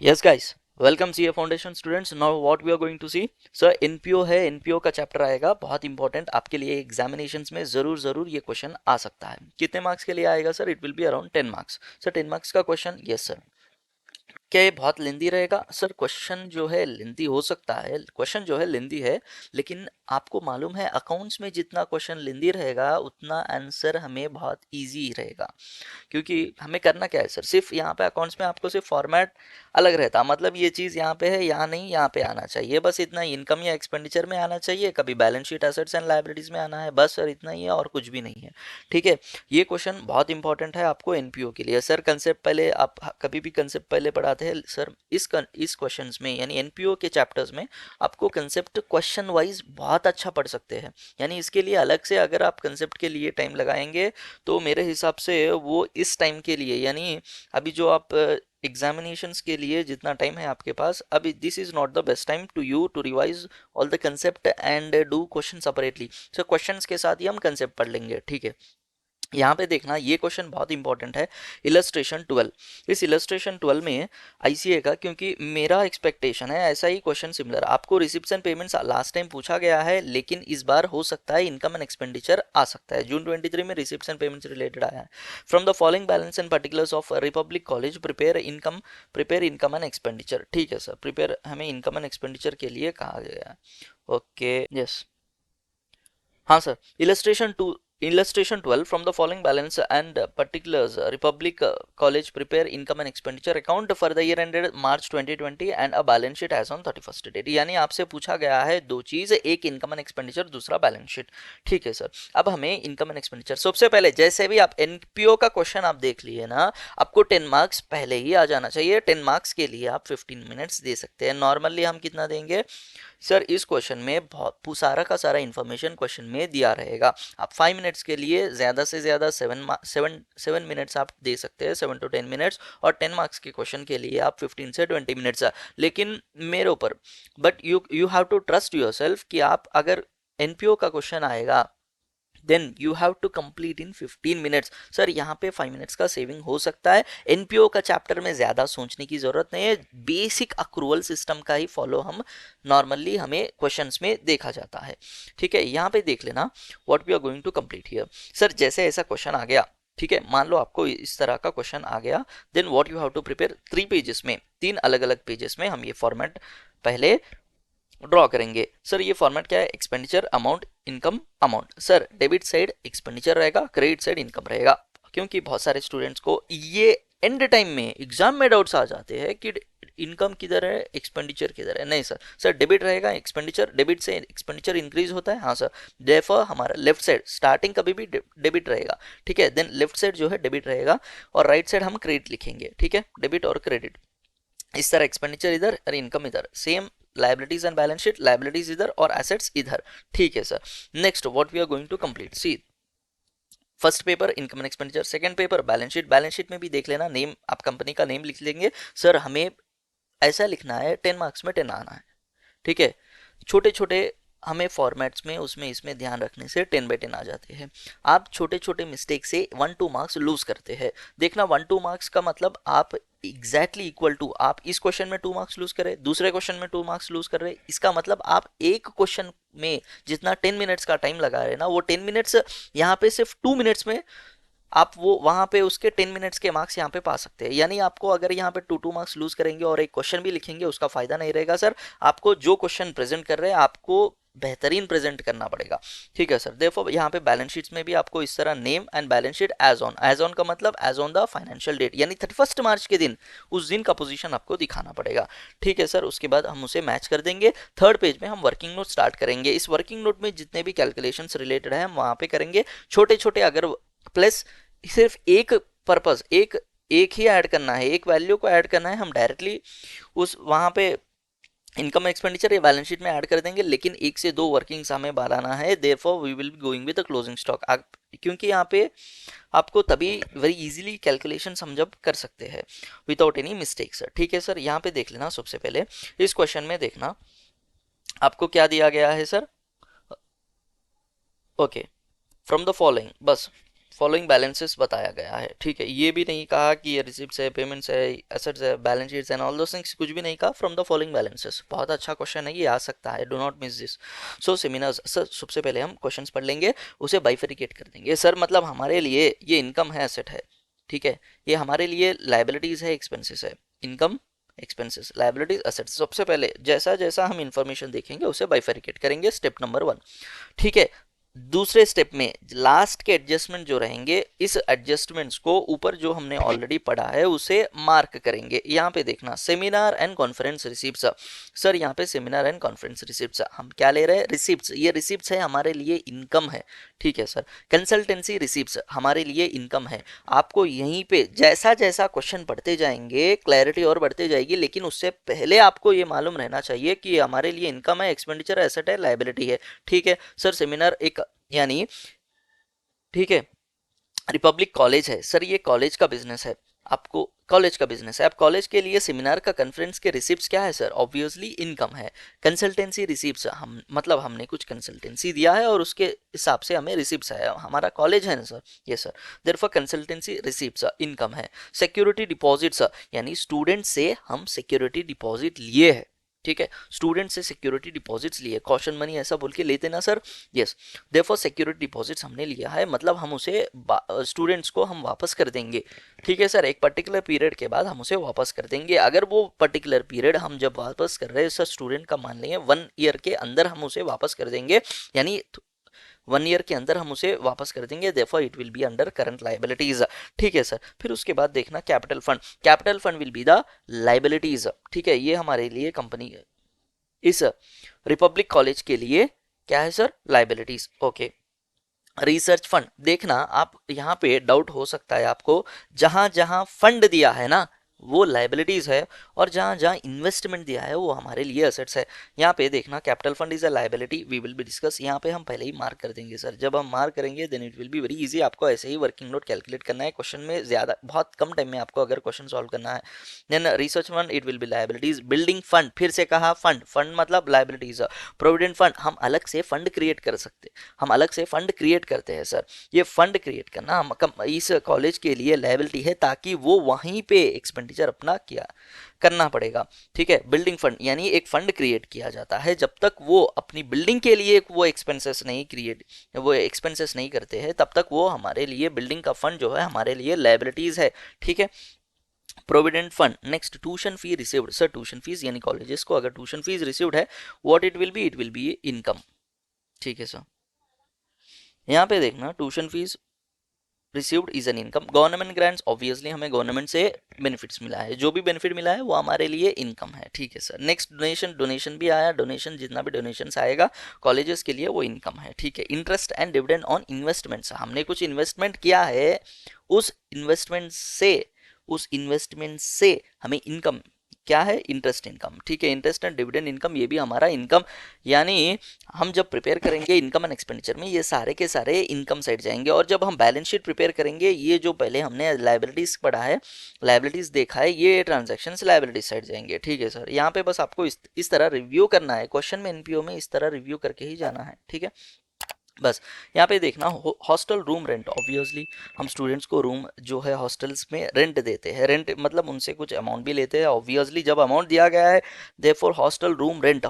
Yes guys, welcome CA foundation students. Now what we are going to see sir, NPO है। NPO का chapter आएगा, बहुत important आपके लिए। एग्जामिनेशंस में जरूर जरूर ये क्वेश्चन आ सकता है। कितने मार्क्स के लिए आएगा sir? It will be around 10 marks. Sir 10 marks का क्वेश्चन, यस सर। क्या ये बहुत लेंदी रहेगा? सर क्वेश्चन जो है लेंदी हो सकता है, क्वेश्चन जो है लेंदी है, लेकिन आपको मालूम है अकाउंट्स में जितना क्वेश्चन लेंदी रहेगा उतना आंसर हमें बहुत इजी रहेगा। क्योंकि हमें करना क्या है सर, सिर्फ यहाँ पे अकाउंट्स में आपको सिर्फ फॉर्मेट अलग रहता, मतलब ये चीज़ यहाँ पे है, यहाँ नहीं, यहाँ पे आना चाहिए, बस इतना ही। इनकम या एक्सपेंडिचर में आना चाहिए, कभी balance sheet assets and liabilities में आना है, बस सर इतना ही है और कुछ भी नहीं है। ठीक है, ये क्वेश्चन बहुत इंपॉर्टेंट है आपको एनपीओ के लिए। सर कंसेप्ट पहले आप कभी भी कंसेप्ट पहले पढ़ाते हैं सर। इस क्वेश्चंस में यानी एनपीओ के चैप्टर्स में आपको कंसेप्ट क्वेश्चन वाइज बहुत अच्छा पढ़ सकते हैं। यानी इसके लिए अलग से अगर आप कंसेप्ट के लिए टाइम लगाएंगे तो मेरे हिसाब से वो इस टाइम के लिए, यानी अभी जो आप एग्जामिनेशंस के लिए जितना टाइम है आपके पास, अभी this is not the best time to you to revise all the concept and do question separately. So questions के साथ ही हम कंसेप्ट पढ़ लेंगे, ठीक है। यहाँ पे देखना, ये क्वेश्चन बहुत इंपॉर्टेंट है। इलस्ट्रेशन 12, इस इलस्ट्रेशन 12 में आईसीए का, क्योंकि मेरा एक्सपेक्टेशन है ऐसा ही क्वेश्चन सिमिलर आपको रिसिप्शन पेमेंट्स लास्ट टाइम पूछा गया है, लेकिन इस बार हो सकता है इनकम एंड एक्सपेंडिचर आ सकता है। जून 23 में रिसिप्शन पेमेंट्स रिलेटेड आया है। From the following balance and particulars of republic college prepare income and expenditure. ठीक है सर, प्रिपेयर हमें इनकम एंड एक्सपेंडिचर के लिए कहा गया है। ओके, यस, हाँ sir. Illustration 12, from the following balance and particulars, republic college prepare income and expenditure account for the year ended March 2020 and a balance sheet as on 31st date. यानी आपसे पूछा गया है दो चीज, एक इनकम एंड एक्सपेंडिचर, दूसरा balance sheet. ठीक है सर, अब हमें इनकम एंड एक्सपेंडिचर, सबसे पहले जैसे भी आप एनपीओ का क्वेश्चन आप देख लिए ना, आपको 10 मार्क्स पहले ही आ जाना चाहिए। 10 मार्क्स के लिए आप 15 मिनट्स दे सकते हैं। नॉर्मली हम कितना देंगे सर? इस क्वेश्चन में बहुत सारा का सारा इन्फॉर्मेशन क्वेश्चन में दिया रहेगा। आप 5 मिनट्स के लिए ज़्यादा से ज़्यादा 7 मिनट्स आप दे सकते हैं, 7 to 10 मिनट्स। और 10 मार्क्स के क्वेश्चन के लिए आप 15 से 20 मिनट्स। लेकिन मेरे ऊपर, but you you have to trust yourself कि आप अगर एनपीओ का क्वेश्चन आएगा then you have to complete in 15 minutes. Sir यहाँ पे 5 मिनट्स का सेविंग हो सकता है। एनपीओ का चैप्टर में ज़्यादा सोचने की ज़रूरत नहीं है, बेसिक अक्रूवल सिस्टम का ही फॉलो हम नॉर्मली हमें क्वेश्चंस में देखा जाता है। ठीक है, यहाँ पे देख लेना what we are going to complete here. Sir जैसे ऐसा क्वेश्चन आ गया, ठीक है, मान लो आपको इस तरह का क्वेश्चन आ गया, then what you have to prepare 3 pages में, 3 अलग अलग पेजेस में हम ये फॉर्मेट पहले ड्रॉ करेंगे। सर ये फॉर्मेट क्या है? Expenditure amount, income amount. Sir debit side expenditure रहेगा, क्रेडिट साइड इनकम रहेगा। क्योंकि बहुत सारे स्टूडेंट्स को ये एंड टाइम में एग्जाम में डाउट्स आ जाते हैं कि इनकम किधर है, एक्सपेंडिचर किधर है। नहीं सर, सर डेबिट रहेगा एक्सपेंडिचर, डेबिट से एक्सपेंडिचर इंक्रीज होता है। हाँ सर, देयरफॉर हमारा लेफ्ट साइड स्टार्टिंग कभी भी डेबिट रहेगा, ठीक है। देन लेफ्ट साइड जो है डेबिट रहेगा और राइट साइड हम क्रेडिट लिखेंगे, ठीक है, डेबिट और क्रेडिट। इस तरह एक्सपेंडिचर इधर और इनकम इधर, same liabilities and balance sheet, liabilities इधर और एसेट्स इधर। ठीक है sir, next what we are going to complete, see first paper income and expenditure, second paper balance sheet. Balance sheet में भी देख लेना, नेम आप कंपनी का नेम लिख लेंगे। सर हमें ऐसा लिखना है 10 मार्क्स में 10 आना है, ठीक है। छोटे छोटे हमें फॉर्मेट्स में उसमें इसमें ध्यान रखने से 10/10 आ जाते हैं। आप छोटे छोटे मिस्टेक से 1-2 मार्क्स लूज करते हैं। देखना 1-2 मार्क्स का मतलब आप एग्जैक्टली इक्वल टू, आप इस क्वेश्चन में 2 मार्क्स लूज करे, दूसरे क्वेश्चन में 2 मार्क्स लूज कर रहे, इसका मतलब आप एक क्वेश्चन में जितना 10 मिनट्स का टाइम लगा रहे हैं ना, वो 10 मिनट्स यहाँ पे सिर्फ 2 मिनट्स में आप वो वहां पे उसके 10 मिनट्स के मार्क्स यहाँ पे पा सकते हैं। यानी आपको अगर यहाँ पे 2-2 मार्क्स लूज करेंगे और एक क्वेश्चन भी लिखेंगे, उसका फायदा नहीं रहेगा सर। आपको जो क्वेश्चन प्रेजेंट कर रहे हैं आपको बेहतरीन प्रेजेंट करना पड़ेगा, ठीक है सर। देखो यहाँ पे बैलेंस शीट्स में भी आपको इस तरह name and balance sheet as on का मतलब as on the financial date, यानी 31 मार्च के दिन, उस दिन का पोजीशन आपको दिखाना पड़ेगा, ठीक है सर। उसके बाद हम उसे मैच कर देंगे। थर्ड पेज में हम वर्किंग नोट स्टार्ट करेंगे। इस वर्किंग नोट में जितने भी कैलकुलेशन रिलेटेड है हम वहां पे करेंगे, छोटे छोटे। अगर प्लस सिर्फ एक पर्पस, एक ही ऐड करना है, एक वैल्यू को ऐड करना है, हम डायरेक्टली उस वहां पे इनकम एक्सपेंडिचर या बैलेंस शीट में ऐड कर देंगे, लेकिन 1 से 2 वर्किंग्स हमें बढ़ाना है। Therefore we will be going with the closing stock, क्योंकि यहाँ पे आपको तभी वेरी इजीली कैलकुलेशन हम जब कर सकते हैं विदाउट एनी मिस्टेक सर, ठीक है सर। यहाँ पे देख लेना, सबसे पहले इस क्वेश्चन में देखना आपको क्या दिया गया है sir. Okay, from the following, बस फॉलोइंग बैलेंसेस बताया गया है, ठीक है। ये भी नहीं कहा कि ये रिसिप्ट्स है, पेमेंट्स है, एसेट्स है, balance sheets and all those things, कुछ भी नहीं कहा। फ्रॉम द फॉलोइंग बैलेंसेस, बहुत अच्छा क्वेश्चन है, ये आ सकता है, do not miss this. So seminars sir, सबसे पहले हम क्वेश्चंस पढ़ लेंगे, उसे बाइफरिकेट कर देंगे। सर मतलब हमारे लिए ये इनकम है, एसेट है, ठीक है, ये हमारे लिए लाइबिलिटीज है, एक्सपेंसेस है। Income, expenses, liabilities, assets. सबसे पहले जैसा जैसा हम इंफॉर्मेशन देखेंगे उसे बाइफरिकेट करेंगे, स्टेप नंबर 1, ठीक है। दूसरे स्टेप में लास्ट के एडजस्टमेंट जो रहेंगे, इस एडजस्टमेंट्स को ऊपर जो हमने ऑलरेडी पढ़ा है उसे मार्क करेंगे। यहाँ पे देखना, seminar and conference receipts. Sir यहाँ पे सेमिनार एंड कॉन्फ्रेंस रिसिप्ट्स हम क्या ले रहे हैं, रिसिप्ट्स। ये रिसिप्ट्स है, हमारे लिए इनकम है, ठीक है सर। कंसल्टेंसी रिसिप्ट्स हमारे लिए इनकम है। आपको यहीं पे जैसा जैसा क्वेश्चन पढ़ते जाएंगे क्लैरिटी और बढ़ते जाएगी, लेकिन उससे पहले आपको ये मालूम रहना चाहिए कि हमारे लिए इनकम है, एक्सपेंडिचर, एसेट है, लायबिलिटी है, ठीक है सर। सेमिनार एक, यानी ठीक है, रिपब्लिक कॉलेज है सर, ये कॉलेज का बिजनेस है, आपको कॉलेज का बिजनेस है। अब कॉलेज के लिए सेमिनार का कॉन्फ्रेंस के रिसिप्ट्स क्या है सर, ऑब्वियसली इनकम है। कंसल्टेंसी रिसिप्ट्स, हम मतलब हमने कुछ कंसल्टेंसी दिया है और उसके हिसाब से हमें रिसिप्ट्स है, हमारा कॉलेज है ना सर, ये sir, therefore consultancy receipts income है। सिक्योरिटी डिपॉजिट्स, यानी स्टूडेंट से हम सिक्योरिटी डिपॉजिट लिए है, ठीक है, स्टूडेंट से सिक्योरिटी डिपॉजिट्स लिए, कॉशन मनी ऐसा बोल के लेते ना sir, yes. Therefore security deposits हमने लिया है, मतलब हम उसे स्टूडेंट्स को हम वापस कर देंगे, ठीक है सर। एक पर्टिकुलर पीरियड के बाद हम उसे वापस कर देंगे। अगर वो पर्टिकुलर पीरियड हम जब वापस कर रहे हैं सर, स्टूडेंट का मान लेंगे 1 ईयर के अंदर हम उसे वापस कर देंगे, यानी 1 ईयर के अंदर हम उसे वापस कर देंगे, therefore it will be under current liabilities, ठीक है सर। फिर उसके बाद देखना capital fund, capital fund will be the liabilities, ठीक है, ये हमारे लिए कंपनी, इस रिपब्लिक कॉलेज के लिए क्या है sir, liabilities, okay. Research fund, देखना आप यहाँ पे डाउट हो सकता है आपको, जहां जहां फंड दिया है ना वो लाइबिलिटीज है, और जहां जहां इन्वेस्टमेंट दिया है वो हमारे लिए एसेट्स है। यहाँ पे देखना capital fund is a liability, we will be discuss, यहाँ पे हम पहले ही मार्क कर देंगे सर। जब हम मार्क करेंगे then it will be very easy, आपको ऐसे ही वर्किंग नोट कैलकुलेट करना है, क्वेश्चन में ज्यादा बहुत कम टाइम में आपको अगर क्वेश्चन सॉल्व करना है। Then research fund it will be liabilities. Building fund, फिर से कहा फंड, फंड मतलब लाइबिलिटीज। प्रोविडेंट फंड, हम अलग से फंड क्रिएट कर सकते, हम अलग से फंड क्रिएट करते हैं सर। ये फंड क्रिएट करना हम इस कॉलेज के लिए लायबिलिटी है, ताकि वो वहीं पे एक्सपेंडिचर अपना किया करना पड़ेगा, ठीक है। बिल्डिंग फंड, यानी एक फंड क्रिएट किया जाता है, जब तक वो अपनी बिल्डिंग के लिए वो एक्सपेंसेस नहीं करते हैं, तब तक वो हमारे लिए बिल्डिंग का फंड जो है हमारे लिए लायबिलिटीज है, ठीक है। Provident fund, next tuition fee received, sir tuition fees यानी कॉलेजेस को अगर ट्यूशन फीस रिसीव्ड है, what it will be income, ठीक है सर। यहाँ पे देखना tuition fees received is an income. Government grants, obviously हमें गवर्नमेंट से बेनिफिट्स मिला है, जो भी बेनिफिट मिला है वो हमारे लिए इनकम है, ठीक है सर। नेक्स्ट डोनेशन, डोनेशन भी आया, डोनेशन जितना भी डोनेशन आएगा कॉलेजेस के लिए वो इनकम है, ठीक है। Interest and dividend on investments, हमने कुछ इन्वेस्टमेंट किया है, उस इन्वेस्टमेंट से हमें इनकम क्या है, इंटरेस्ट इनकम, ठीक है। इंटरेस्ट एंड डिविडेंड इनकम, ये भी हमारा इनकम, यानी हम जब प्रिपेयर करेंगे इनकम एंड एक्सपेंडिचर में ये सारे के सारे इनकम साइड जाएंगे, और जब हम बैलेंस शीट प्रिपेयर करेंगे, ये जो पहले हमने लाइबिलिटीज पढ़ा है, लाइबिलिटीज देखा है, ये ट्रांजेक्शन लाइबिलिटीज साइड जाएंगे, ठीक है सर। यहाँ पे बस आपको इस तरह रिव्यू करना है, क्वेश्चन में एनपीओ में इस तरह रिव्यू करके ही जाना है, ठीक है। बस यहाँ पे देखना हॉस्टल रूम रेंट, ऑब्वियसली हम स्टूडेंट्स को रूम जो है हॉस्टल्स में रेंट देते हैं, रेंट मतलब उनसे कुछ अमाउंट भी लेते हैं, ऑब्वियसली जब अमाउंट दिया गया है देयरफॉर हॉस्टल रूम रेंट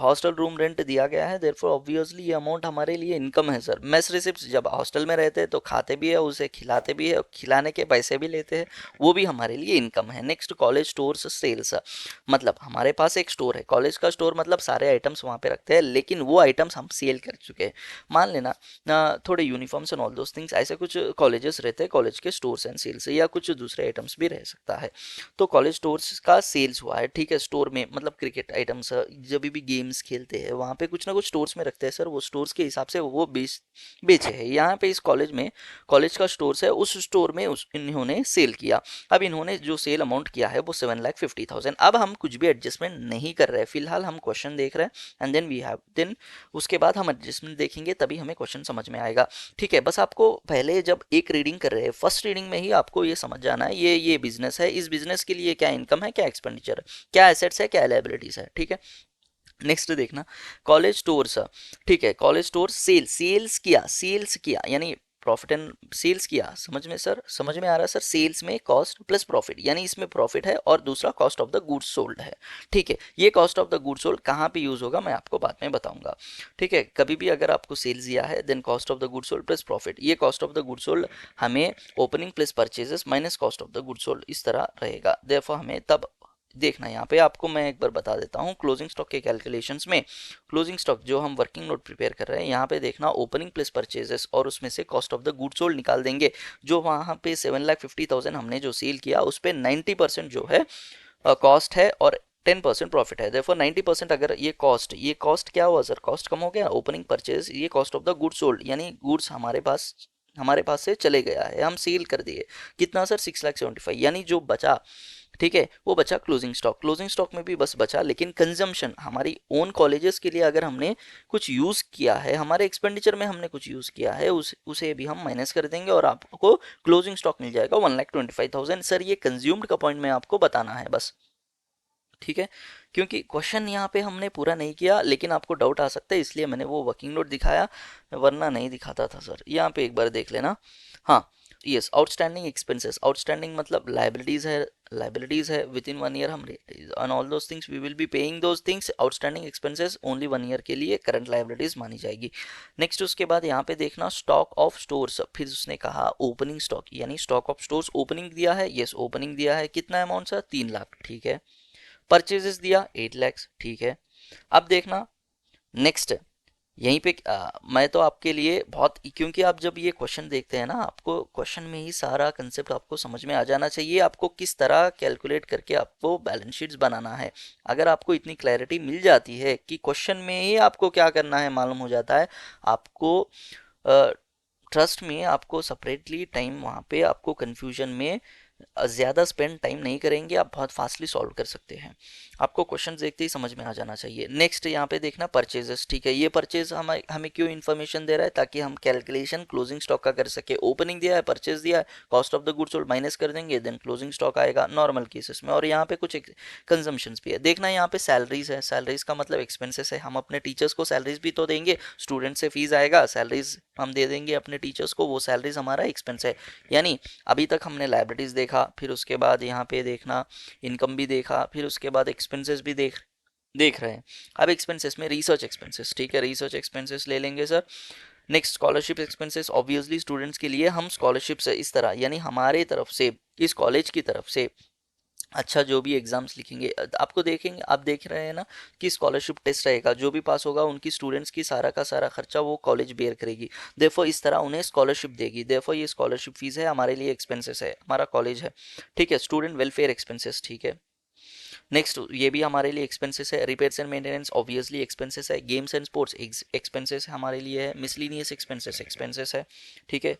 दिया गया है, देयरफॉर ऑब्वियसली ये अमाउंट हमारे लिए इनकम है सर। मेस रिसिप्ट्स, जब हॉस्टल में रहते हैं तो खाते भी है, उसे खिलाते भी है, खिलाने के पैसे भी लेते हैं, वो भी हमारे लिए इनकम है। नेक्स्ट कॉलेज स्टोर्स सेल्स, मतलब हमारे पास एक स्टोर है, कॉलेज का स्टोर मतलब सारे आइटम्स वहाँ पे रखते हैं, लेकिन वो आइटम्स हम सेल कर चुके हैं। मान लेना थोड़े uniforms and all those things, ऐसे कुछ कॉलेजेस रहते हैं, कॉलेज के स्टोर्स एंड सेल्स, या कुछ दूसरे आइटम्स भी रह सकता है। तो कॉलेज स्टोर्स का सेल्स हुआ है, ठीक है। स्टोर में मतलब क्रिकेट आइटम्स, जब भी गेम्स खेलते हैं वहाँ पे कुछ ना कुछ स्टोर्स में रखते हैं सर, वो स्टोर्स के हिसाब से वो बेचे हैं। यहाँ पे इस कॉलेज में कॉलेज का स्टोर्स है, उस स्टोर में इन्होंने सेल किया। अब इन्होंने जो सेल अमाउंट किया है वो 7,50,000। अब हम कुछ भी एडजस्टमेंट नहीं कर रहे, फिलहाल हम क्वेश्चन देख रहे हैं, एंड देन उसके बाद हम एडजस्टमेंट देखेंगे, तभी हमें क्वेश्चन समझ में आएगा, ठीक है। बस आपको पहले जब एक रीडिंग कर रहे हैं, फर्स्ट रीडिंग में ही आपको ये समझ जाना है, ये बिजनेस है, इस बिजनेस के लिए क्या इनकम है, क्या एक्सपेंडिचर है, क्या एसेट्स है, क्या लायबिलिटीज है, ठीक है। नेक्स्ट देखना कॉलेज स्टोर्स, ठीक है। कॉलेज स्टोर सेल्स किया, यानी प्रॉफिट एंड सेल्स किया, समझ में सर, समझ में आ रहा है सर? सेल्स में कॉस्ट प्लस प्रॉफिट, यानी इसमें प्रॉफिट है और दूसरा cost of the goods sold है। ठीक है, ये cost of the goods sold कहाँ पे यूज होगा मैं आपको बाद में बताऊंगा। ठीक है, कभी भी अगर आपको सेल्स दिया है then cost of the goods sold plus profit, ये cost of the goods sold हमें opening plus purchases minus cost of the goods sold इस तरह रहेगा। देयरफॉर हमें तब देखना, यहाँ पे आपको मैं एक बार बता देता हूँ क्लोजिंग स्टॉक के कैलकुलेशंस में। क्लोजिंग स्टॉक जो हम वर्किंग नोट प्रिपेयर कर रहे हैं, यहाँ पे देखना ओपनिंग प्लस परचेजेस और उसमें से cost of the goods sold निकाल देंगे। जो वहाँ पे 7,50,000 हमने जो सेल किया उस पर 90% जो है कॉस्ट है और 10% प्रॉफिट है। देखो 90% अगर ये कॉस्ट क्या हुआ सर? कॉस्ट कम हो गया, ओपनिंग परचेज, ये cost of the goods sold, यानी गुड्स हमारे पास से चले गया है, हम सेल कर दिए। कितना सर? 6,75,000, यानी जो बचा, ठीक है, वो बचा क्लोजिंग स्टॉक। क्लोजिंग स्टॉक में भी बस बचा, लेकिन कंजम्पशन हमारी ओन कॉलेजेस के लिए अगर हमने कुछ यूज़ किया है, हमारे एक्सपेंडिचर में हमने कुछ यूज़ किया है, उसे भी हम माइनस कर देंगे और आपको क्लोजिंग स्टॉक मिल जाएगा 1,25,000। सर ये कंज्यूम्ड का पॉइंट में आपको बताना है बस, ठीक है, क्योंकि क्वेश्चन यहाँ पे हमने पूरा नहीं किया, लेकिन आपको डाउट आ सकता है इसलिए मैंने वो वर्किंग नोट दिखाया, वरना नहीं दिखाता था सर। यहाँ पे एक बार देख लेना। हाँ, यस, आउटस्टैंडिंग एक्सपेंसेस, आउटस्टैंडिंग मतलब लाइबिलिटीज है विद इन 1 ईयर हम on all those things we will be paying those things. Outstanding expenses only 1 year के लिए करंट लाइबिलिटीज मानी जाएगी। नेक्स्ट उसके बाद यहाँ पे देखना स्टॉक ऑफ स्टोर्स, फिर उसने कहा ओपनिंग स्टॉक, यानी स्टॉक ऑफ स्टोर्स ओपनिंग दिया है, यस ओपनिंग दिया है, कितना अमाउंट सर? 3 लाख, ठीक है। परचेजेस दिया 8 लैक्स, ठीक है। अब देखना नेक्स्ट, यहीं पे मैं तो आपके लिए बहुत, क्योंकि आप जब ये क्वेश्चन देखते हैं ना, आपको क्वेश्चन में ही सारा कंसेप्ट आपको समझ में आ जाना चाहिए, आपको किस तरह कैलकुलेट करके आपको बैलेंस शीट्स बनाना है। अगर आपको इतनी क्लैरिटी मिल जाती है कि क्वेश्चन में ही आपको क्या करना है मालूम हो जाता है, आपको ट्रस्ट में आपको सेपरेटली टाइम वहाँ पे आपको कन्फ्यूजन में ज़्यादा स्पेंड टाइम नहीं करेंगे, आप बहुत फास्टली सॉल्व कर सकते हैं। आपको क्वेश्चन देखते ही समझ में आ जाना चाहिए। नेक्स्ट यहाँ पे देखना परचेजेस, ठीक है, ये परचेज हमें क्यों इन्फॉर्मेशन दे रहा है? ताकि हम कैलकुलेशन क्लोजिंग स्टॉक का कर सके। ओपनिंग दिया है, परचेज दिया है, cost of the goods sold minus कर देंगे, देन क्लोजिंग स्टॉक आएगा नॉर्मल केसेस में। और यहाँ पे कुछ कंजम्पशंस भी है। देखना यहाँ पे सैलरीज है, सैलरीज का मतलब एक्सपेंसेस है, हम अपने टीचर्स को सैलरीज भी तो देंगे, स्टूडेंट से फीस आएगा, सैलरीज हम दे देंगे अपने टीचर्स को, वो सैलरीज हमारा एक्सपेंस है। यानी अभी तक हमने लाइब्रेरीज देखा, फिर उसके बाद यहाँ पे देखना इनकम भी देखा, फिर उसके बाद एक्सपेंसेस भी देख रहे हैं। अब एक्सपेंसेस में रिसर्च एक्सपेंसेस, ठीक है, रिसर्च एक्सपेंसेस ले लेंगे sir. Next scholarship expenses, obviously students के लिए हम स्कॉलरशिप से इस तरह, यानी हमारे तरफ से, इस कॉलेज की तरफ से अच्छा जो भी एग्जाम्स लिखेंगे, आपको देखेंगे, आप देख रहे हैं ना कि स्कॉलरशिप टेस्ट रहेगा, जो भी पास होगा उनकी स्टूडेंट्स की सारा का सारा खर्चा वो कॉलेज बेयर करेगी। देयरफॉर इस तरह उन्हें स्कॉलरशिप देगी, देयरफॉर ये स्कॉलरशिप फीस है, हमारे लिए एक्सपेंसेस है, हमारा कॉलेज है, ठीक है। स्टूडेंट वेलफेयर एक्सपेंसेस, ठीक है। नेक्स्ट ये भी हमारे लिए एक्सपेंसेस है। Repairs and maintenance obviously expenses है। गेम्स एंड स्पोर्ट्स एक्सपेंसेस हमारे लिए है। मिसलिनियस एक्सपेंसेस है, ठीक है।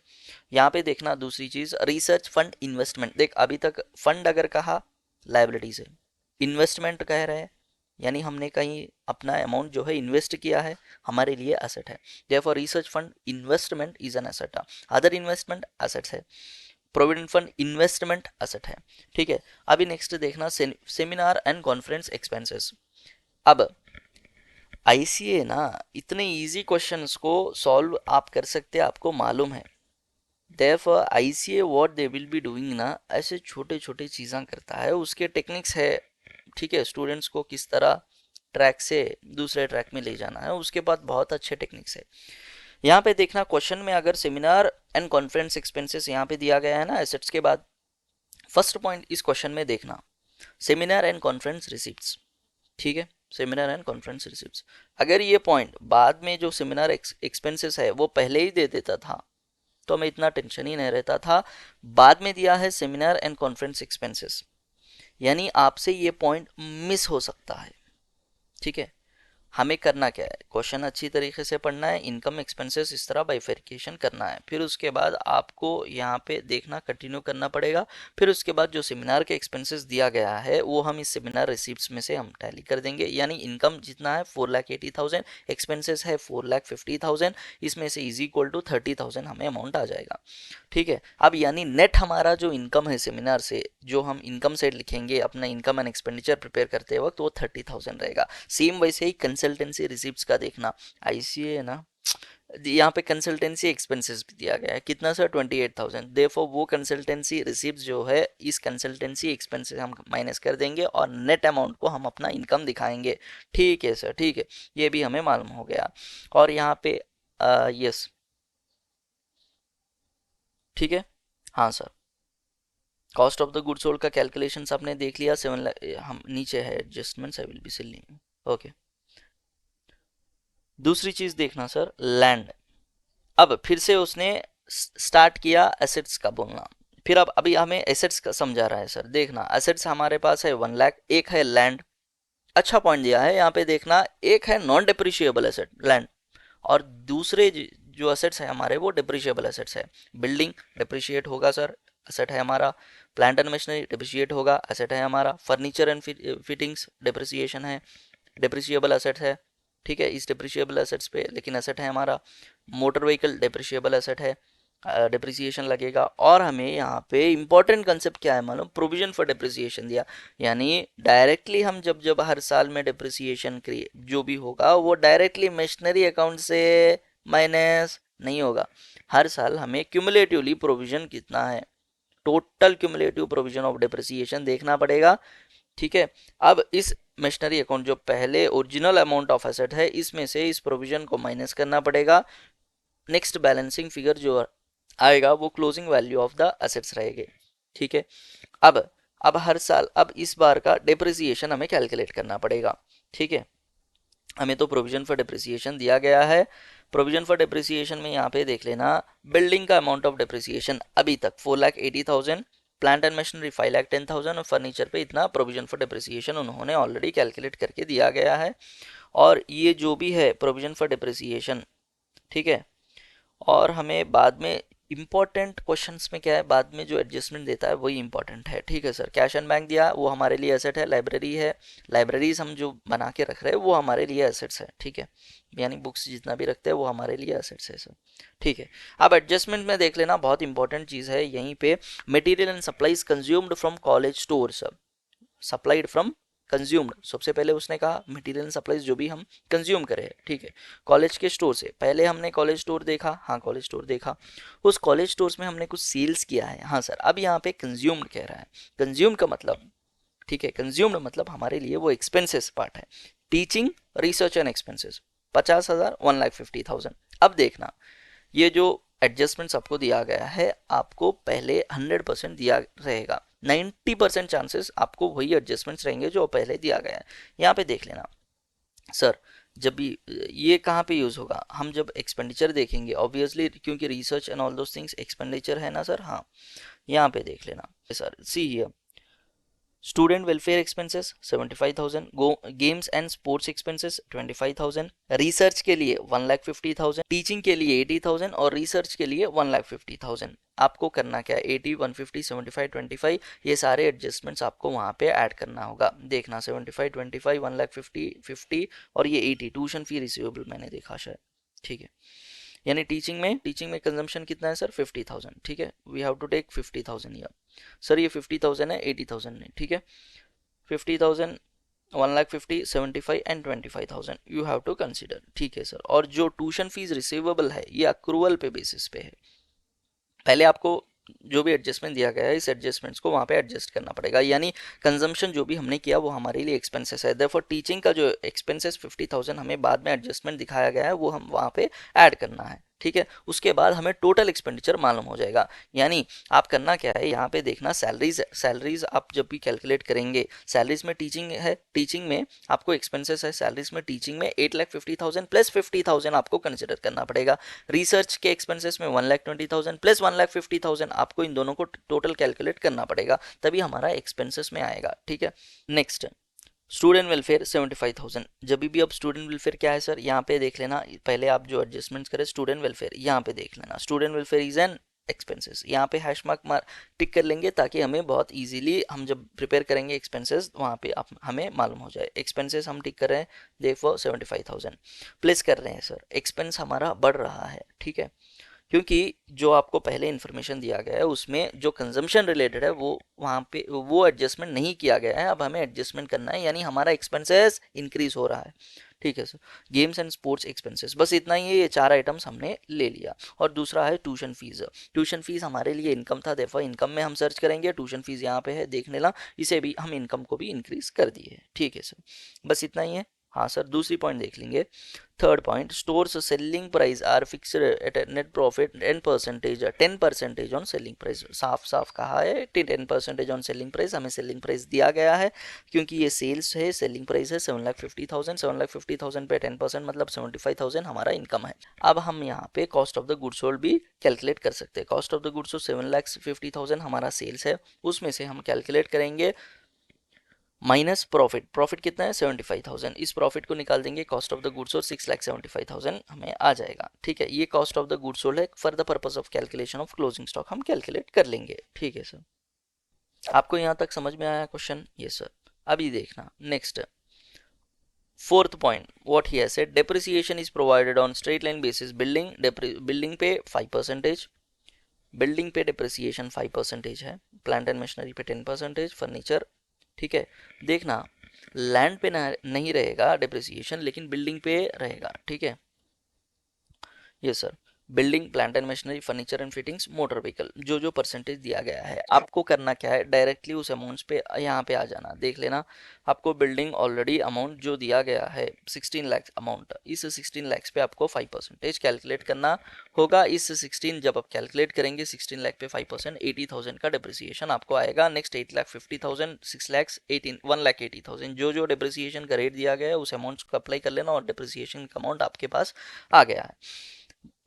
यहाँ पे देखना दूसरी चीज़, रिसर्च फंड इन्वेस्टमेंट, देख अभी तक फंड अगर कहा लाइबिलिटीज है, इन्वेस्टमेंट कह रहे हैं यानी हमने कहीं अपना अमाउंट जो है इन्वेस्ट किया है, हमारे लिए एसेट है। Therefore research fund investment is an asset. Other investment assets है, प्रोविडेंट फंड इन्वेस्टमेंट एसेट है, ठीक है। अभी नेक्स्ट देखना सेमिनार एंड कॉन्फ्रेंस एक्सपेंसेस। अब आईसीए ना इतने इजी क्वेश्चंस को सॉल्व आप कर सकते हैं, आपको मालूम है। Therefore ICA what they will be doing ना, ऐसे छोटे छोटे चीज़ें करता है, उसके टेक्निक्स है, ठीक है। स्टूडेंट्स को किस तरह ट्रैक से दूसरे ट्रैक में ले जाना है, उसके बाद बहुत अच्छे टेक्निक्स है। यहाँ पे देखना क्वेश्चन में अगर सेमिनार एंड कॉन्फ्रेंस एक्सपेंसेस यहाँ पे दिया गया है ना एसेट्स के बाद, फर्स्ट पॉइंट इस क्वेश्चन में देखना सेमिनार एंड कॉन्फ्रेंस रिसिप्ट्स, ठीक है। सेमिनार एंड कॉन्फ्रेंस रिसिप्ट्स, अगर ये पॉइंट बाद में जो सेमिनार एक्सपेंसेस है वो पहले ही दे देता था तो हमें इतना टेंशन ही नहीं रहता था। बाद में दिया है सेमिनार एंड कॉन्फ्रेंस एक्सपेंसेस, यानी आपसे ये पॉइंट मिस हो सकता है, ठीक है। हमें करना क्या है, क्वेश्चन अच्छी तरीके से पढ़ना है, इनकम एक्सपेंसेस इस तरह बाइफरकेशन करना है, फिर उसके बाद आपको यहाँ पे देखना कंटिन्यू करना पड़ेगा। फिर उसके बाद जो सेमिनार के एक्सपेंसेस दिया गया है वो हम इस सेमिनार रिसिप्ट्स में से हम टैली कर देंगे, यानी इनकम जितना है 4,80,000, एक्सपेंसेस है 4,50,000, इसमें से इज इक्वल टू 30,000 हमें अमाउंट आ जाएगा, ठीक है। अब यानी नेट हमारा जो इनकम है सेमिनार से, जो हम इनकम साइड लिखेंगे अपना इनकम एंड एक्सपेंडिचर प्रिपेयर करते वक्त, वो 30,000 रहेगा। सेम वैसे ही कंसल्टेंसी रिसिप्ट्स का देखना, आईसीए है ना, यहाँ पे कंसल्टेंसी एक्सपेंसेस भी दिया गया है, कितना सर 28,000। देयरफॉर वो कंसल्टेंसी रिसीव्स जो है इस कंसल्टेंसी एक्सपेंसेस हम माइनस कर देंगे और नेट अमाउंट को हम अपना इनकम दिखाएंगे। ठीक है सर, ठीक है, ये भी हमें मालूम हो गया। और यहाँ पे यस, ठीक है, हाँ sir, cost of the good sold का कैलकुलेशंस आपने देख लिया। 7 लाख, हम नीचे है adjustments, I will be selling, okay. दूसरी चीज देखना सर, लैंड। अब फिर से उसने स्टार्ट किया एसेट्स का बोलना। फिर अब अभी हमें एसेट्स का समझा रहा है सर। देखना, एसेट्स हमारे पास है 1 लाख, एक है लैंड। अच्छा पॉइंट दिया है यहाँ पे, देखना, एक है नॉन डिप्रिशिएबल एसेट लैंड, और दूसरे जो एसेट्स है हमारे वो डिप्रिशिएबल एसेट्स है। बिल्डिंग डिप्रिशिएट होगा सर, एसेट है हमारा। प्लांट एंड मशीनरी डिप्रिशिएट होगा, एसेट है हमारा। फर्नीचर एंड फिटिंग्स डिप्रिसिएशन है, डिप्रिशिएबल एसेट है। ठीक है, इस डिप्रिशिएबल एसेट्स पे लेकिन एसेट है हमारा। मोटर व्हीकल डिप्रिशिएबल एसेट है, डिप्रिसिएशन लगेगा। और हमें यहाँ पे इंपॉर्टेंट कंसेप्ट क्या है मालूम, प्रोविजन फॉर डिप्रिसिएशन दिया। यानी डायरेक्टली हम जब जब हर साल में डिप्रिसिएशन जो भी होगा वो डायरेक्टली मशीनरी अकाउंट से माइनस नहीं होगा। हर साल हमें क्यूमुलेटिवली प्रोविजन कितना है, total cumulative provision of depreciation देखना पड़ेगा। ठीक है, अब इस मशीनरी अकाउंट जो पहले ओरिजिनल अमाउंट ऑफ एसेट है इसमें से इस प्रोविजन को माइनस करना पड़ेगा। नेक्स्ट बैलेंसिंग फिगर जो आएगा वो closing value of the assets रहेगी। ठीक है, अब हर साल, अब इस बार का डिप्रिसिएशन हमें कैलकुलेट करना पड़ेगा। ठीक है, हमें तो प्रोविजन फॉर डिप्रिसिएशन दिया गया है। प्रोविजन फॉर डिप्रिसिएशन में यहाँ पे देख लेना, बिल्डिंग का अमाउंट ऑफ डिप्रिसिएशन अभी तक 4,80,000, प्लांट एंड मशीनरी 5,10,000 और फर्नीचर पे इतना प्रोविजन फॉर डिप्रिसिएशन उन्होंने ऑलरेडी कैलकुलेट करके दिया गया है। और ये जो भी है प्रोविजन फॉर डिप्रिसिएशन, ठीक है, और हमें बाद में इंपॉर्टेंट क्वेश्चंस में क्या है, बाद में जो एडजस्टमेंट देता है वही इंपॉर्टेंट है। ठीक है सर, कैश एंड बैंक दिया वो हमारे लिए एसेट है, लाइब्रेरी है, लाइब्रेरीज हम जो बना के रख रहे हैं वो हमारे लिए एसेट्स है। ठीक है, यानी बुक्स जितना भी रखते हैं वो हमारे लिए एसेट्स है सर। ठीक है, अब एडजस्टमेंट में देख लेना, बहुत इंपॉर्टेंट चीज़ है यहीं पे, material and supplies consumed from college store sir, supplied from consumed. सबसे पहले उसने कहा मटेरियल सप्लाईज जो भी हम कंज्यूम करें। ठीक है, कॉलेज के स्टोर से। पहले हमने कॉलेज स्टोर देखा, हाँ कॉलेज स्टोर देखा, उस कॉलेज स्टोर्स में हमने कुछ सेल्स किया है। हाँ सर, अब यहाँ पे कंज्यूम्ड कह रहा है। कंज्यूम का मतलब, ठीक है, कंज्यूम्ड मतलब हमारे लिए वो एक्सपेंसेस पार्ट है। Teaching, research and expenses 50,000, 1,50,000। अब देखना, ये जो एडजस्टमेंट्स आपको दिया गया है, आपको पहले 100% दिया रहेगा, 90% चांसेस आपको वही एडजस्टमेंट्स रहेंगे जो पहले दिया गया है। यहाँ पे देख लेना सर, जब भी ये कहाँ पे यूज़ होगा, हम जब एक्सपेंडिचर देखेंगे ऑब्वियसली, क्योंकि research and all those things expenditure है ना सर। हाँ, यहाँ पे देख लेना sir, see here, student welfare expenses 75,000, games and sports expenses 25,000, research के लिए 1,50,000, टीचिंग के लिए 80,000 और रिसर्च के लिए 1,50,000। आपको करना क्या है, 80, 150, 75, 25, ये सारे एडजस्टमेंट्स आपको वहाँ पे ऐड करना होगा। देखना 75, 25, 1,50,000, 50 और ये 80 ट्यूशन फी रिसीवेबल मैंने देखा शायद। ठीक है, यानी टीचिंग में कंजम्पशन कितना है सर, 50,000। ठीक है, we have to take 50,000 year. Sir ये 50,000 है, 80,000 नहीं। ठीक है, 50,000, 1,50,000, 75 and 25,000 you have to consider. ठीक है सर, और जो ट्यूशन फीस रिसीवेबल है ये अक्रूवल पे बेसिस पे है। पहले आपको जो भी एडजस्टमेंट दिया गया है इस एडजस्टमेंट्स को वहाँ पे एडजस्ट करना पड़ेगा, यानी कंजम्पशन जो भी हमने किया वो हमारे लिए एक्सपेंसेस है। देयरफॉर टीचिंग का जो एक्सपेंसेस 50,000 हमें बाद में एडजस्टमेंट दिखाया गया है वो हम वहाँ पे ऐड करना है। ठीक है, उसके बाद हमें टोटल एक्सपेंडिचर मालूम हो जाएगा। यानी आप करना क्या है, यहाँ पे देखना सैलरीज आप जब भी कैलकुलेट करेंगे, सैलरीज में टीचिंग है, टीचिंग में आपको एक्सपेंसेस है, सैलरीज में टीचिंग में 8,50,000 प्लस 50,000 आपको कंसिडर करना पड़ेगा। रिसर्च के एक्सपेंसेस में 1,20,000 प्लस 1,50,000 आपको इन दोनों को टोटल कैलकुलेट करना पड़ेगा, तभी हमारा एक्सपेंसेस में आएगा। ठीक है, नेक्स्ट स्टूडेंट वेलफेयर 75,000। जब भी अब स्टूडेंट वेलफेयर क्या है सर, यहाँ पे देख लेना, पहले आप जो एडजस्टमेंट्स करें स्टूडेंट वेलफेयर, यहाँ पे देख लेना student welfare is an expenses. यहाँ पे हैश मार्क टिक कर लेंगे ताकि हमें बहुत इजीली हम जब प्रिपेयर करेंगे एक्सपेंसेस वहाँ पे आप हमें मालूम हो जाए। एक्सपेंसेस हम टिक कर रहे हैं, देखो 75,000 प्लेस कर रहे हैं सर, एक्सपेंस हमारा बढ़ रहा है। ठीक है, क्योंकि जो आपको पहले इन्फॉर्मेशन दिया गया है उसमें जो कंजम्पशन रिलेटेड है वो वहाँ पे वो एडजस्टमेंट नहीं किया गया है, अब हमें एडजस्टमेंट करना है, यानी हमारा एक्सपेंसेस इंक्रीज हो रहा है। ठीक है sir. Games and sports expenses, बस इतना ही है, ये 4 आइटम्स हमने ले लिया। और दूसरा है ट्यूशन फीस। ट्यूशन फीस हमारे लिए इनकम था, देखो इनकम में हम सर्च करेंगे, ट्यूशन फीस यहाँ पे है, देख लेना, इसे भी हम इनकम को भी इंक्रीज कर दिए, ठीक है सर। बस इतना ही है। हाँ सर, दूसरी पॉइंट देख लेंगे। Third point, stores selling price are fixed at net profit 10% on selling price. साफ साफ कहा है 10% ऑन सेलिंग प्राइस, हमें सेलिंग प्राइस दिया गया है क्योंकि ये सेल्स है, सेलिंग प्राइस है 7,50,000, 7,50,000 पे 10% मतलब 75,000 हमारा इनकम है। अब हम यहाँ पे cost of the good sold भी कैलकुलेट कर सकते हैं। Cost of the good sold 7,50,000 हमारा सेल्स है, उसमें से हम कैलकुलेट करेंगे माइनस प्रॉफिट। प्रॉफिट कितना है 75,000, इस प्रॉफिट को निकाल देंगे, cost of the goods sold 6,75,000 हमें आ जाएगा, ठीक है। ये cost of the goods sold है, for the purpose of calculation of closing stock हम कैलकुलेट कर लेंगे, ठीक है सर। आपको यहाँ तक समझ में आया क्वेश्चन? Yes sir. अभी देखना next fourth point, what he has said, depreciation is provided on straight line basis. Building पे 5%, बिल्डिंग पे डिप्रिसिएशन 5% है, प्लांट एंड मशीनरी पे 10%, फर्नीचर, ठीक है। देखना लैंड पे नहीं रहेगा डिप्रिसिएशन, लेकिन बिल्डिंग पे रहेगा, ठीक है। ये sir, building, plant and machinery, furniture and fittings, motor vehicle, जो जो परसेंटेज दिया गया है, आपको करना क्या है, डायरेक्टली उस अमाउंट्स पे यहाँ पे आ जाना, देख लेना। आपको बिल्डिंग ऑलरेडी अमाउंट जो दिया गया है 16 लाख अमाउंट, इस 16 लाख पे आपको 5% कैलकुलेट करना होगा। इस 16 जब आप कैलकुलेट करेंगे 16 लाख पे 5%, 80,000 का डिप्रिसिएशन आपको आएगा। नेक्स्ट 8,50,000, 6 लाख 1,80,000, जो जो डिप्रिसिएशन का रेट दिया गया है उस अमाउंट को अप्लाई कर लेना और डिप्रिसिएशन का अमाउंट आपके पास आ गया है,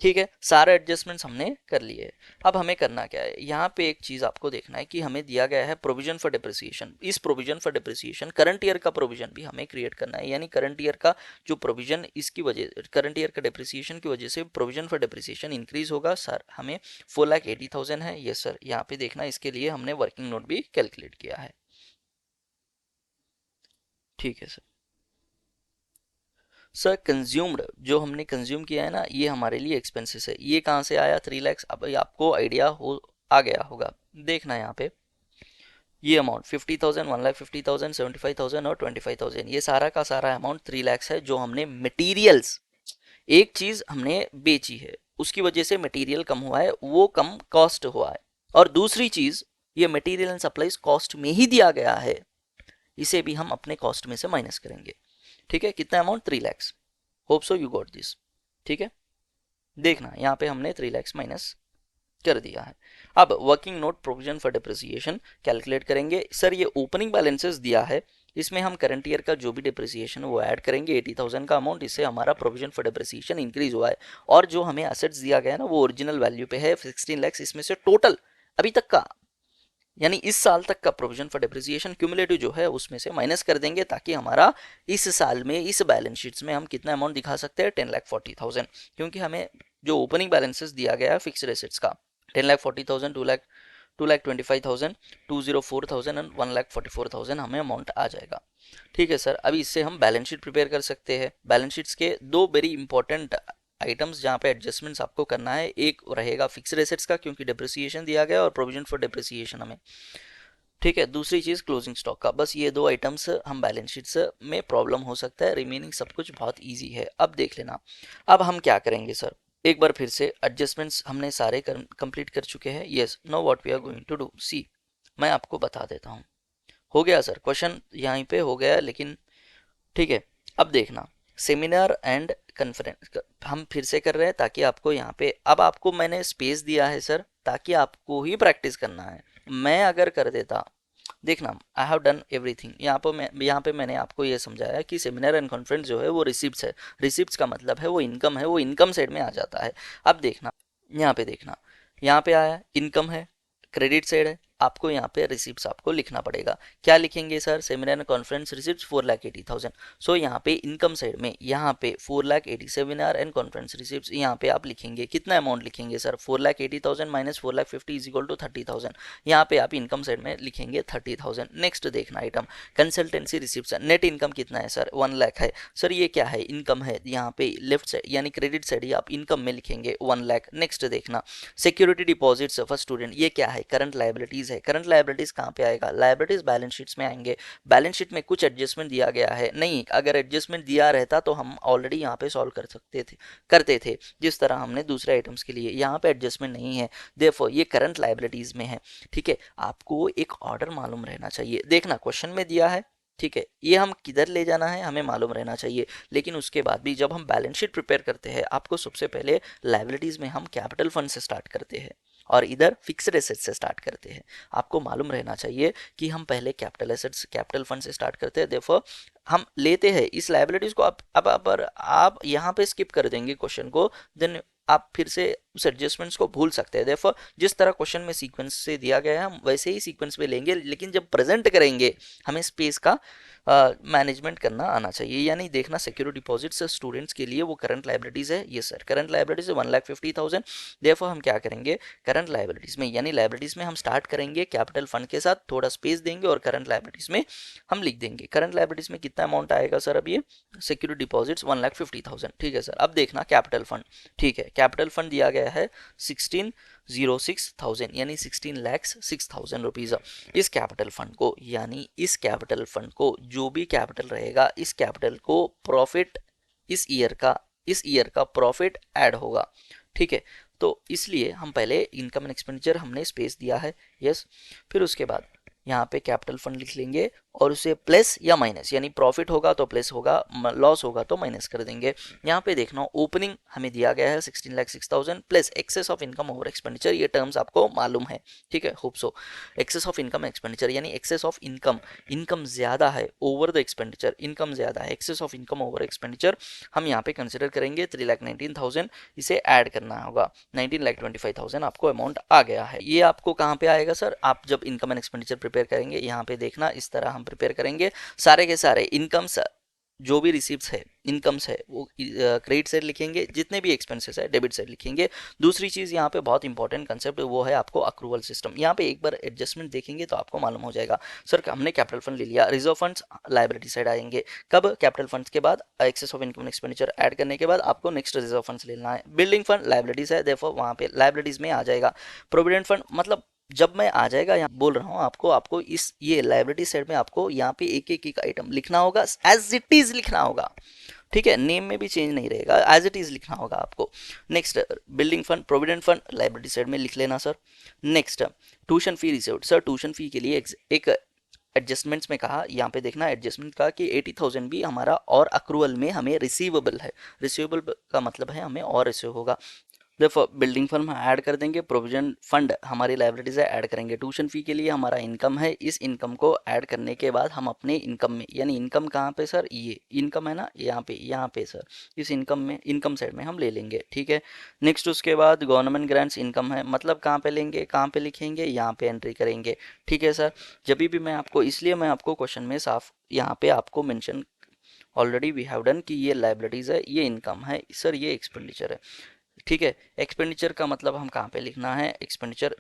ठीक है। सारे एडजस्टमेंट्स हमने कर लिए। अब हमें करना क्या है, यहाँ पे एक चीज आपको देखना है कि हमें दिया गया है प्रोविजन फॉर डिप्रिसिएशन। इस provision for depreciation current year का प्रोविजन भी हमें क्रिएट करना है, यानी करंट ईयर का जो प्रोविजन, इसकी वजह करंट ईयर का डिप्रिसिएशन की वजह से प्रोविजन फॉर डिप्रिसिएशन इंक्रीज होगा। सर हमें 4,80,000 है, यस सर। यहाँ पे देखना, इसके लिए हमने वर्किंग नोट भी कैलकुलेट किया है, ठीक है सर। सर कंज्यूम्ड, जो हमने कंज्यूम किया है ना, ये हमारे लिए एक्सपेंसेस है। ये कहाँ से आया 3 लाख, अब आपको आइडिया हो आ गया होगा। देखना यहाँ पे ये अमाउंट 50,000, 1,50,000, 75,000 और 25,000, ये सारा का सारा अमाउंट 3 लाख है, जो हमने मटेरियल्स, एक चीज हमने बेची है उसकी वजह से मटेरियल कम हुआ है, वो कम कॉस्ट हुआ है। और दूसरी चीज, ये मटेरियल एंड सप्लाईज कॉस्ट में ही दिया गया है, इसे भी हम अपने कॉस्ट में से माइनस करेंगे, ठीक है। कितना amount 3 lakh, hope so you got this, ठीक है। देखना यहाँ पे हमने 3 लाख माइनस कर दिया है। अब working note provision for depreciation calculate करेंगे। सर ये ओपनिंग बैलेंसेस दिया है, इसमें हम करंट ईयर का जो भी डिप्रिसिएशन वो ऐड करेंगे 80,000 का अमाउंट, इससे हमारा प्रोविजन फॉर डिप्रिसिएशन इंक्रीज हुआ है। और जो हमें एसेट्स दिया गया है ना, वो ओरिजिनल वैल्यू पे है 16 लाख, इसमें से टोटल अभी तक का, यानी इस साल तक का प्रोविजन फॉर डिप्रिसिएशन क्यूमुलेटिव जो है उसमें से माइनस कर देंगे, ताकि हमारा इस साल में इस बैलेंस शीट्स में हम कितना अमाउंट दिखा सकते हैं 10,40,000, क्योंकि हमें जो ओपनिंग बैलेंसेस दिया गया है फिक्स्ड एसेट्स का 10,40,000, 2,25,000, 204,000 एंड 1,44,000 हमें अमाउंट आ जाएगा, ठीक है सर। अभी इससे हम बैलेंस शीट प्रिपेयर कर सकते हैं। बैलेंस शीट्स के दो वेरी इंपॉर्टेंट आइटम्स जहाँ पे एडजस्टमेंट्स आपको करना है, एक रहेगा फिक्स्ड एसेट्स का क्योंकि डिप्रिसिएशन दिया गया और प्रोविजन फॉर डिप्रिसिएशन हमें, ठीक है। दूसरी चीज क्लोजिंग स्टॉक का, बस ये दो आइटम्स हम बैलेंस शीट्स में प्रॉब्लम हो सकता है, रिमेनिंग सब कुछ बहुत इजी है। अब देख लेना, अब हम क्या करेंगे सर, एक बार फिर से एडजस्टमेंट्स हमने सारे कंप्लीट कर चुके हैं। Yes, no what we are going to do, see मैं आपको बता देता हूँ। हो गया सर, क्वेश्चन यहीं पे हो गया, लेकिन ठीक है। अब देखना, सेमिनार एंड कॉन्फ्रेंस हम फिर से कर रहे हैं ताकि आपको यहाँ पे, अब आपको मैंने स्पेस दिया है सर ताकि आपको ही प्रैक्टिस करना है। मैं अगर कर देता, देखना आई हैव डन एवरीथिंग, यहाँ पे मैंने आपको ये समझाया कि सेमिनार एंड कॉन्फ्रेंस जो है वो रिसिप्ट्स है, रिसिप्ट्स का मतलब है वो इनकम है, वो इनकम साइड में आ जाता है। अब देखना यहाँ पे, देखना यहाँ पे आया इनकम है, क्रेडिट साइड है, आपको यहाँ पे रिसिप्ट्स आपको लिखना पड़ेगा। क्या लिखेंगे sir, seminar and conference receipts 4,80,000। सो यहाँ पे इनकम साइड में यहाँ पे 4,80,000 सेमिनार एंड कॉन्फ्रेंस रिसिप्ट्स, यहाँ पे आप लिखेंगे कितना अमाउंट लिखेंगे sir, 4,80,000 minus 4,50,000 is equal to 30,000। यहाँ पे आप इनकम साइड में लिखेंगे 30,000। नेक्स्ट देखना item consultancy receipts, net income कितना है सर, 1 लाख है। सर ये क्या है, इनकम है, यहाँ पे लेफ्ट साइड यानी क्रेडिट साइड ही आप इनकम में लिखेंगे 1 लाख। नेक्स्ट देखना सिक्योरिटी डिपॉजिट्स फॉर स्टूडेंट, ये क्या है, करंट लायबिलिटीज लाइबिलिटीज है, करंट लाइबिलिटीज कहाँ पे आएगा, लाइबिलिटीज बैलेंस शीट्स में आएंगे। बैलेंस शीट में कुछ एडजस्टमेंट दिया गया है नहीं, अगर एडजस्टमेंट दिया रहता तो हम ऑलरेडी यहाँ पे सॉल्व कर सकते थे, करते थे जिस तरह हमने दूसरे आइटम्स के लिए। यहाँ पे एडजस्टमेंट नहीं है, देयरफॉर ये करंट लाइबिलिटीज में है। ठीक है, आपको एक ऑर्डर मालूम रहना चाहिए। देखना क्वेश्चन में दिया है, ठीक है, ये हम किधर ले जाना है हमें मालूम रहना चाहिए। लेकिन उसके बाद भी जब हम बैलेंस शीट प्रिपेयर करते हैं, आपको सबसे पहले लाइबिलिटीज में हम कैपिटल फंड से स्टार्ट करते हैं और इधर फिक्स्ड एसेट्स से स्टार्ट करते हैं। आपको मालूम रहना चाहिए कि हम पहले कैपिटल एसेट्स कैपिटल फंड से स्टार्ट करते हैं, देयरफॉर हम लेते हैं इस लाइबिलिटीज को। अब आप यहाँ पे स्किप कर देंगे क्वेश्चन को, देन आप फिर से उस एडजस्टमेंट्स को भूल सकते हैं। देखो जिस तरह क्वेश्चन में सीक्वेंस से दिया गया है हम वैसे ही सीक्वेंस में लेंगे, लेकिन जब प्रेजेंट करेंगे हमें स्पेस का मैनेजमेंट करना आना चाहिए। यानी देखना सिक्योरिटी डिपॉजिट्स स्टूडेंट्स के लिए वो करंट लाइबिलिटीज है, ये सर करंट लाइबिलिटीज है 1,50,000। देयरफॉर हम क्या करेंगे, करंट लाइबिलिटीज में यानी लाइबिलिटीज में हम स्टार्ट करेंगे कैपिटल फंड के साथ, थोड़ा स्पेस देंगे और करंट लाइबिलिटीज में हम लिख देंगे। करंट लाइबिलिटीज में कितना अमाउंट आएगा सर, अब ये सिक्योरिटी डिपॉजिट्स 1,50,000। ठीक है सर, अब देखना कैपिटल फंड, ठीक है, कैपिटल फंड दिया गया है 16,06,000 यानी 16,06,000 रुपीज। इस कैपिटल फंड को यानी इस कैपिटल फंड को जो भी कैपिटल रहेगा इस कैपिटल को प्रॉफिट इस ईयर का प्रॉफिट ऐड होगा। ठीक है, तो इसलिए हम पहले इनकम एंड एक्सपेंडिचर हमने स्पेस दिया है, यस। फिर उसके बाद यहाँ पे कैपिटल फंड लिख लेंगे और उसे प्लस या माइनस, यानी प्रॉफिट होगा तो प्लस होगा, लॉस होगा तो माइनस कर देंगे। यहाँ पे देखना ओपनिंग हमें दिया गया है 16,06,000 plus excess of income over expenditure, ये टर्म्स आपको मालूम है, ठीक है, hope so. Excess of income expenditure यानी एक्सेस ऑफ इनकम, इनकम ज्यादा है ओवर द एक्सपेंडिचर, इनकम ज्यादा है, excess of income over expenditure हम यहाँ पे कंसिडर करेंगे 3,19,000, इसे ऐड करना होगा 19,25,000 आपको अमाउंट आ गया है। ये आपको कहाँ पे आएगा सर, आप जब इनकम एंड एक्सपेंडिचर प्रिपेयर करेंगे यहाँ पे देखना इस तरह हम प्रिपेयर करेंगे, सारे के सारे इनकम्स जो भी रिसीव्स है इनकम्स है वो क्रेडिट साइड लिखेंगे, जितने भी एक्सपेंसेस है डेबिट साइड लिखेंगे। दूसरी चीज़ यहाँ पे बहुत इंपॉर्टेंट कंसेप्ट वो है आपको अक्रूवल सिस्टम। यहाँ पे एक बार एडजस्टमेंट देखेंगे तो आपको मालूम हो जाएगा सर हमने कैपिटल फंड ले लिया, रिजर्व फंड्स लाइबिलिटी साइड आएंगे। कब, कैपिटल फंड्स के बाद excess of income expenditure add करने के बाद आपको नेक्स्ट रिजर्व फंड्स लेना है। बिल्डिंग फंड लाइबिलिटीज है, देयरफॉर वहाँ पे लाइबिलिटीज में आ जाएगा। प्रोविडेंट फंड मतलब जब मैं आ जाएगा यहाँ बोल रहा हूँ आपको इस ये लाइबिलिटी साइड में आपको यहाँ पे एक आइटम लिखना होगा, एज इट इज लिखना होगा, ठीक है, नेम में भी चेंज नहीं रहेगा, एज इट इज लिखना होगा आपको। Next building fund provident fund liability side में लिख लेना sir. Next tuition fee received, sir tuition fee के लिए एक एडजस्टमेंट्स में कहा, यहाँ पे देखना एडजस्टमेंट कहा कि 80,000 भी हमारा और अक्रूवल में हमें रिसीवेबल है, रिसीवेबल का मतलब है हमें और रिसीव होगा। देखो बिल्डिंग फंड हम ऐड कर देंगे, प्रोविजन फंड हमारी लाइबिलिटीज है ऐड करेंगे, ट्यूशन फी के लिए हमारा इनकम है, इस इनकम को ऐड करने के बाद हम अपने इनकम में यानी इनकम कहाँ पे सर, ये इनकम है ना यहाँ पे सर, इस इनकम में इनकम साइड में हम ले लेंगे। ठीक है, नेक्स्ट उसके बाद गवर्नमेंट ग्रांट्स इनकम है, मतलब कहाँ पे लेंगे, कहाँ पे लिखेंगे, यहाँ पे एंट्री करेंगे। ठीक है सर, जब भी मैं आपको इसलिए मैं आपको क्वेश्चन में साफ यहाँ पे आपको mention already we have done कि ये लाइबिलिटीज है, ये इनकम है सर, ये एक्सपेंडिचर है। ठीक है, एक्सपेंडिचर का मतलब हम कहाँ पे लिखना है, expenditure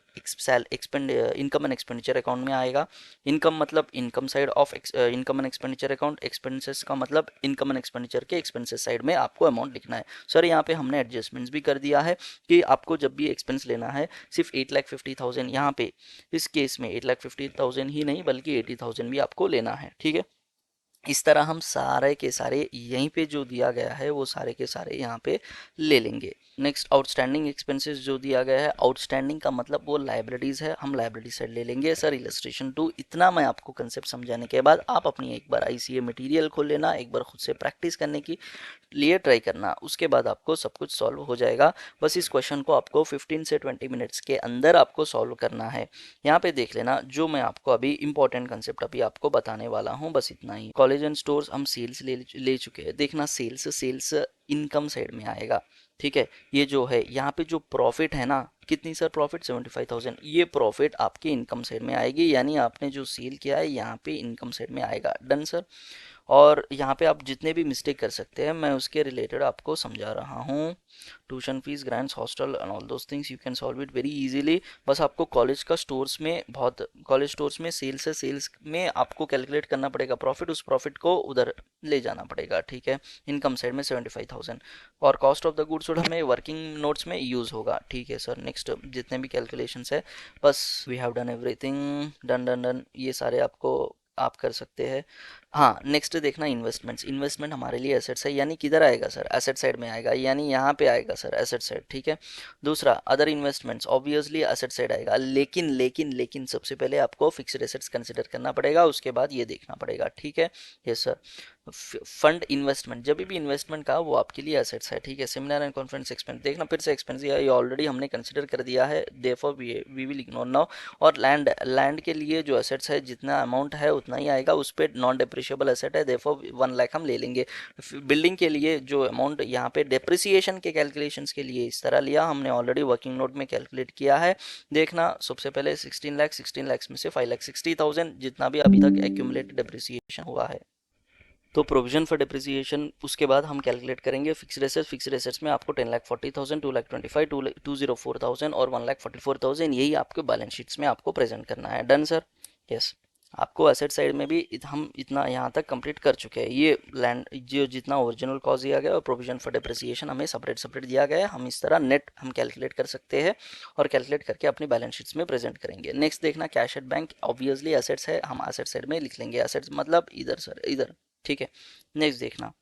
income and expenditure account में आएगा। इनकम मतलब income side of income and expenditure account, expenses का मतलब इनकम एंड एक्सपेंडिचर के एक्सपेंसेस साइड में आपको अमाउंट लिखना है। सर यहाँ पे हमने एडजस्टमेंट्स भी कर दिया है कि आपको जब भी एक्सपेंस लेना है सिर्फ 8,50,000, यहाँ पे इस केस में 8,50,000 ही नहीं बल्कि 80,000 भी आपको लेना है। ठीक है, इस तरह हम सारे के सारे यहीं पे जो दिया गया है वो सारे के सारे यहाँ पे ले लेंगे। नेक्स्ट आउटस्टैंडिंग एक्सपेंसेस जो दिया गया है, आउटस्टैंडिंग का मतलब वो लाइबिलिटीज़ है, हम लाइबिलिटी साइड ले लेंगे। सर इलस्ट्रेशन 2 इतना मैं आपको कंसेप्ट समझाने के बाद आप अपनी एक बार आईसीए मटेरियल खोल लेना, एक बार खुद से प्रैक्टिस करने की लिए ट्राई करना, उसके बाद आपको सब कुछ सॉल्व हो जाएगा। बस इस क्वेश्चन को आपको 15 से 20 मिनट्स के अंदर आपको सॉल्व करना है। यहाँ पे देख लेना जो मैं आपको अभी इंपॉर्टेंट कंसेप्ट अभी आपको बताने वाला हूँ, बस इतना ही। कॉलेज एंड स्टोर्स हम सेल्स ले चुके हैं, देखना सेल्स इनकम साइड में आएगा। ठीक है, ये जो है यहाँ पे जो प्रॉफिट है ना, कितनी सर प्रॉफिट 75,000, ये प्रॉफिट आपके इनकम साइड में आएगी, यानी आपने जो सेल किया है यहाँ पे इनकम साइड में आएगा। डन सर, और यहाँ पे आप जितने भी मिस्टेक कर सकते हैं मैं उसके रिलेटेड आपको समझा रहा हूँ। Tuition fees, grants, hostel and all those things you can solve it very easily. बस आपको कॉलेज का स्टोर्स में कॉलेज स्टोर्स में सेल्स है, सेल्स में आपको कैलकुलेट करना पड़ेगा प्रॉफिट, उस प्रॉफिट को उधर ले जाना पड़ेगा, ठीक है। इनकम साइड में 75,000 और cost of the goods sold हमें वर्किंग नोट्स में यूज़ होगा, ठीक है सर। नेक्स्ट जितने भी कैलकुलेशंस है बस we have done everything, done done done, ये सारे आपको आप कर सकते हैं। हाँ, नेक्स्ट देखना इन्वेस्टमेंट्स। इन्वेस्टमेंट हमारे लिए एसेट्स है, यानी किधर आएगा सर, एसेट साइड में आएगा, यानी यहाँ पे आएगा सर एसेट साइड, ठीक है। दूसरा other investments obviously asset side आएगा, लेकिन लेकिन लेकिन सबसे पहले आपको फिक्स्ड एसेट्स कंसिडर करना पड़ेगा, उसके बाद ये देखना पड़ेगा, ठीक है। Yes sir. फंड इन्वेस्टमेंट, जब भी इन्वेस्टमेंट का वो आपके लिए एसेट्स है, ठीक है। सेमिनार एंड कॉन्फ्रेंस एक्सपेंस, देखना फिर से एक्सपेंस ये ऑलरेडी हमने कंसिडर कर दिया है, therefore we will ignore now. और लैंड के लिए जो एसेट्स है जितना अमाउंट है उतना ही आएगा, उस पर नॉन डिप्रिशिएबल एसेट है, देयरफॉर 1 लाख हम ले लेंगे। बिल्डिंग के लिए जो अमाउंट यहाँ पे डिप्रिसिएशन के कैलकुलेशंस के लिए इस तरह लिया हमने, ऑलरेडी वर्किंग नोट में कैलकुलेट किया है। देखना सबसे पहले 16 लाख में से 5,60,000 जितना भी अभी तक एक्यूमुलेटेड डिप्रिसिएशन हुआ है, तो प्रोविजन फॉर डिप्रिसिएशन उसके बाद हम कैलकुलेट करेंगे फिक्स्ड एसेट्स में आपको 10,40,000, 2,25,000, 2,04,000 और 1,44,000 यही आपके बैलेंस शीट्स में आपको प्रेजेंट करना है। Done sir. यस। आपको एसेट साइड में भी हम इतना यहाँ तक कंप्लीट कर चुके हैं। ये लैंड जो जितना ओरिजिनल कॉस्ट दिया गया और प्रोविजन फॉर डिप्रिसिएशन हमें सेपरेट सेपरेट दिया गया है, हम इस तरह नेट हम कैलकुलेट कर सकते हैं और कैलकुलेट करके अपनी बैलेंस शीट्स में प्रेजेंट करेंगे। नेक्स्ट देखना cash at bank, obviously assets है, हम एसेट साइड में लिख लेंगे, एसेट्स मतलब इधर सर, इधर, ठीक है। नेक्स्ट देखना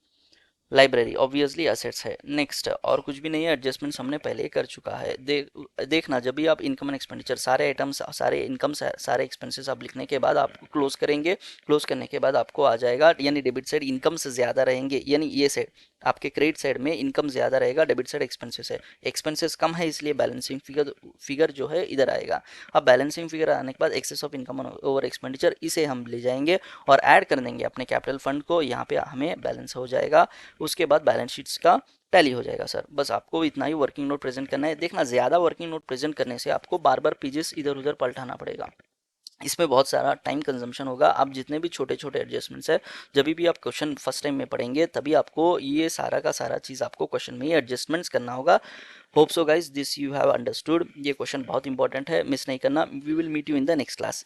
लाइब्रेरी, ऑब्वियसली एसेट्स है। नेक्स्ट और कुछ भी नहीं है, एडजस्टमेंट्स हमने पहले ही कर चुका है। देखना जब भी आप इनकम एंड एक्सपेंडिचर सारे आइटम्स, सारे इनकम, सारे एक्सपेंसेस आप लिखने के बाद आप क्लोज करेंगे, क्लोज करने के बाद आपको आ जाएगा, यानी डेबिट साइड इनकम से ज़्यादा रहेंगे, यानी ये साइड आपके क्रेडिट साइड में इनकम ज़्यादा रहेगा, डेबिट साइड एक्सपेंसेस है, एक्सपेंसेस कम है, इसलिए बैलेंसिंग फिगर जो है इधर आएगा। अब बैलेंसिंग फिगर आने के बाद excess of income over expenditure, इसे हम ले जाएंगे और ऐड कर देंगे अपने कैपिटल फंड को, यहाँ पे हमें बैलेंस हो जाएगा। उसके बाद बैलेंस शीट्स का टैली हो जाएगा सर। बस आपको इतना ही वर्किंग नोट प्रेजेंट करना है। देखना ज़्यादा वर्किंग नोट प्रेजेंट करने से आपको बार बार पेजेस इधर उधर पलटाना पड़ेगा, इसमें बहुत सारा टाइम कंजम्पशन होगा। आप जितने भी छोटे छोटे एडजस्टमेंट्स है, जब भी आप क्वेश्चन फर्स्ट टाइम में पढ़ेंगे तभी आपको ये सारा का सारा चीज़ आपको क्वेश्चन में ही एडजस्टमेंट्स करना होगा। Hope so guys this you have understood. ये क्वेश्चन बहुत इंपॉर्टेंट है, मिस नहीं करना। We will meet you in the next class.